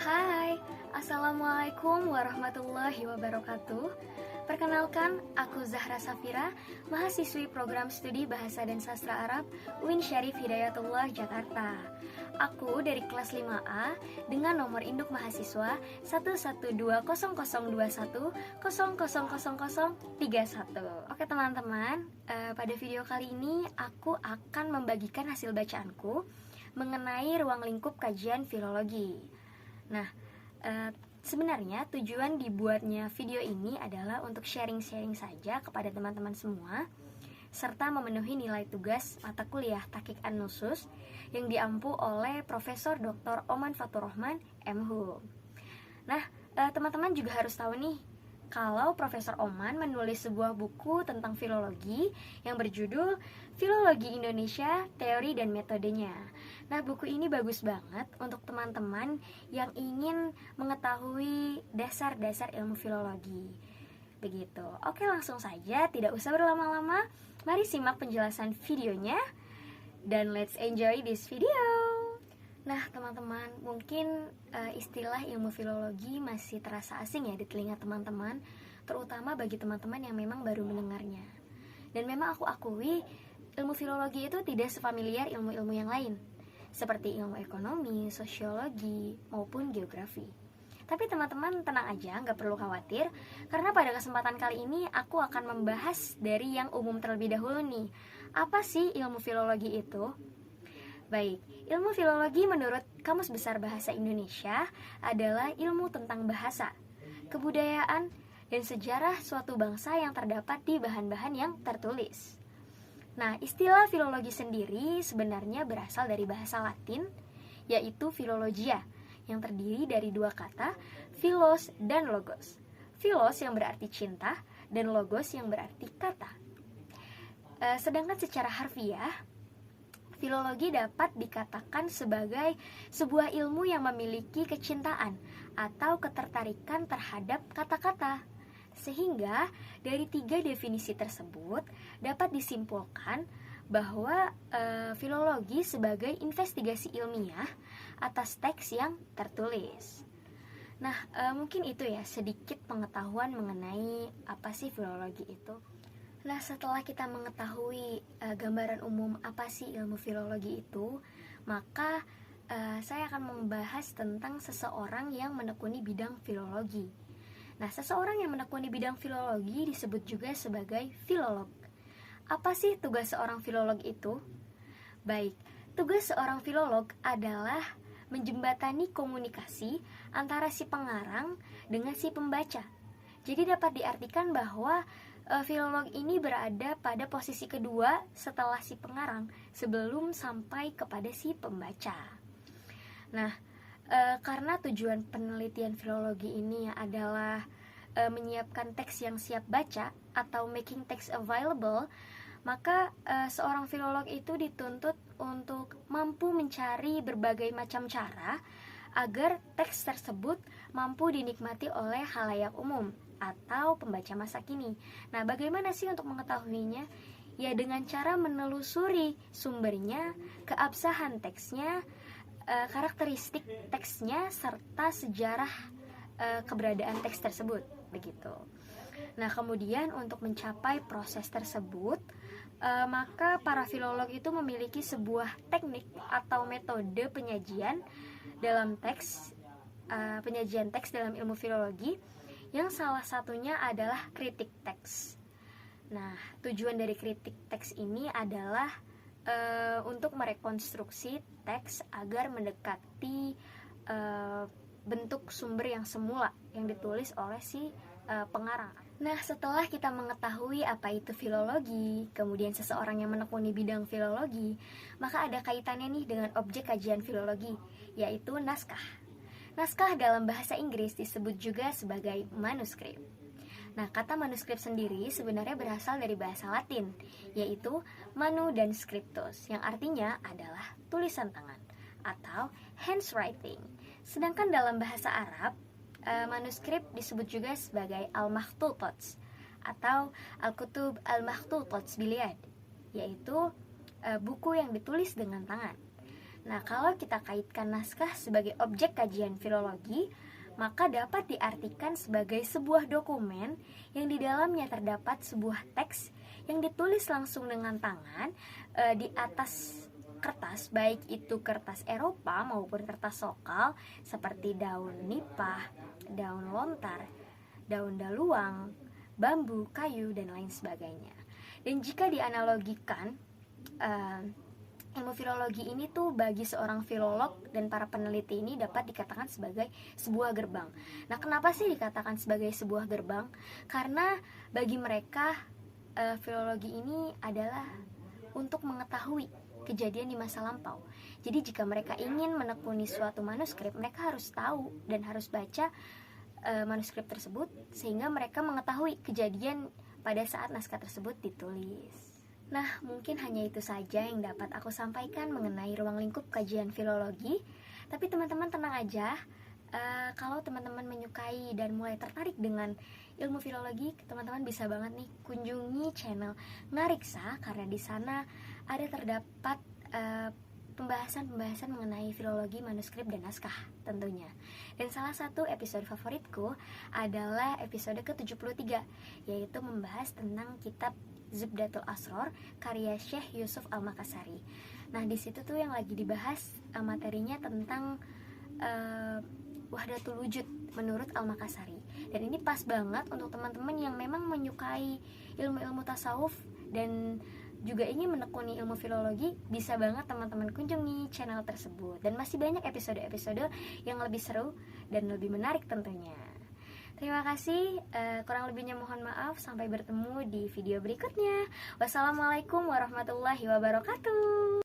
Hai, Assalamualaikum warahmatullahi wabarakatuh. Perkenalkan, aku Zahra Safira, mahasiswi program studi Bahasa dan Sastra Arab UIN Syarif Hidayatullah Jakarta. Aku dari kelas 5A dengan nomor induk mahasiswa 1120021000031. Oke teman-teman, pada video kali ini aku akan membagikan hasil bacaanku mengenai ruang lingkup kajian filologi. Nah, sebenarnya tujuan dibuatnya video ini adalah untuk sharing-sharing saja kepada teman-teman semua, serta memenuhi nilai tugas mata kuliah Tahqiq An-Nusus yang diampu oleh Profesor Dr. Oman Fathurrahman, MHum. Nah, teman-teman juga harus tahu nih, kalau Profesor Oman menulis sebuah buku tentang filologi yang berjudul Filologi Indonesia, Teori dan Metodenya. Nah, buku ini bagus banget untuk teman-teman yang ingin mengetahui dasar-dasar ilmu filologi. Begitu. Oke, langsung saja, tidak usah berlama-lama. Mari simak penjelasan videonya dan let's enjoy this video. Nah, teman-teman, mungkin istilah ilmu filologi masih terasa asing ya di telinga teman-teman, terutama bagi teman-teman yang memang baru mendengarnya. Dan memang aku akui, ilmu filologi itu tidak sefamiliar ilmu-ilmu yang lain, seperti ilmu ekonomi, sosiologi, maupun geografi. Tapi teman-teman tenang aja, nggak perlu khawatir, karena pada kesempatan kali ini aku akan membahas dari yang umum terlebih dahulu nih. Apa sih ilmu filologi itu? Baik, ilmu filologi menurut Kamus Besar Bahasa Indonesia adalah ilmu tentang bahasa, kebudayaan, dan sejarah suatu bangsa yang terdapat di bahan-bahan yang tertulis. Nah, istilah filologi sendiri sebenarnya berasal dari bahasa Latin, yaitu filologia, yang terdiri dari dua kata, philos dan logos. Philos yang berarti cinta, dan logos yang berarti kata. Sedangkan secara harfiah, filologi dapat dikatakan sebagai sebuah ilmu yang memiliki kecintaan atau ketertarikan terhadap kata-kata. Sehingga dari tiga definisi tersebut dapat disimpulkan bahwa filologi sebagai investigasi ilmiah atas teks yang tertulis. Nah, mungkin itu ya sedikit pengetahuan mengenai apa sih filologi itu. Nah, setelah kita mengetahui gambaran umum apa sih ilmu filologi itu, maka saya akan membahas tentang seseorang yang menekuni bidang filologi. Nah, seseorang yang menekuni bidang filologi disebut juga sebagai filolog. Apa sih tugas seorang filolog itu? Baik, tugas seorang filolog adalah menjembatani komunikasi antara si pengarang dengan si pembaca. Jadi dapat diartikan bahwa filolog ini berada pada posisi kedua setelah si pengarang sebelum sampai kepada si pembaca. Nah, karena tujuan penelitian filologi ini adalah menyiapkan teks yang siap baca atau making text available, maka seorang filolog itu dituntut untuk mampu mencari berbagai macam cara agar teks tersebut mampu dinikmati oleh khalayak umum atau pembaca masa kini. Nah, bagaimana sih untuk mengetahuinya? Ya, dengan cara menelusuri sumbernya, keabsahan teksnya, karakteristik teksnya, serta sejarah keberadaan teks tersebut, begitu. Nah, kemudian untuk mencapai proses tersebut, maka para filolog itu memiliki sebuah teknik atau metode penyajian dalam teks, penyajian teks dalam ilmu filologi, yang salah satunya adalah kritik teks. Nah, tujuan dari kritik teks ini adalah untuk merekonstruksi teks agar mendekati bentuk sumber yang semula yang ditulis oleh si pengarang. Nah, setelah kita mengetahui apa itu filologi, kemudian seseorang yang menekuni bidang filologi, maka ada kaitannya nih dengan objek kajian filologi, yaitu naskah. Naskah dalam bahasa Inggris disebut juga sebagai manuskrip. Nah, kata manuskrip sendiri sebenarnya berasal dari bahasa Latin, yaitu manu dan scriptus, yang artinya adalah tulisan tangan atau handwriting. Sedangkan dalam bahasa Arab, manuskrip disebut juga sebagai al-makhtutats atau al-kutub al-makhtutats bilyad, yaitu buku yang ditulis dengan tangan. Nah, kalau kita kaitkan naskah sebagai objek kajian filologi, maka dapat diartikan sebagai sebuah dokumen yang di dalamnya terdapat sebuah teks yang ditulis langsung dengan tangan di atas kertas, baik itu kertas Eropa maupun kertas lokal seperti daun nipah, daun lontar, daun daluang, bambu, kayu, dan lain sebagainya. Dan jika dianalogikan, ilmu filologi ini tuh bagi seorang filolog dan para peneliti ini dapat dikatakan sebagai sebuah gerbang. Nah, kenapa sih dikatakan sebagai sebuah gerbang? Karena bagi mereka filologi ini adalah untuk mengetahui kejadian di masa lampau. Jadi jika mereka ingin menekuni suatu manuskrip, mereka harus tahu dan harus baca manuskrip tersebut sehingga mereka mengetahui kejadian pada saat naskah tersebut ditulis. Nah, mungkin hanya itu saja yang dapat aku sampaikan mengenai ruang lingkup kajian filologi. Tapi teman-teman tenang aja, kalau teman-teman menyukai dan mulai tertarik dengan ilmu filologi, teman-teman bisa banget nih kunjungi channel Ngariksa, karena di sana ada terdapat pembahasan-pembahasan mengenai filologi, manuskrip, dan naskah tentunya. Dan salah satu episode favoritku adalah episode ke-73, yaitu membahas tentang kitab Zubdatul Asror karya Syekh Yusuf Al-Makassari. Nah, di situ tuh yang lagi dibahas materinya tentang Wahdatul Wujud menurut Al-Makassari. Dan ini pas banget untuk teman-teman yang memang menyukai ilmu-ilmu tasawuf dan juga ingin menekuni ilmu filologi, bisa banget teman-teman kunjungi channel tersebut. Dan masih banyak episode-episode yang lebih seru dan lebih menarik tentunya. Terima kasih, kurang lebihnya mohon maaf. Sampai bertemu di video berikutnya. Wassalamualaikum warahmatullahi wabarakatuh.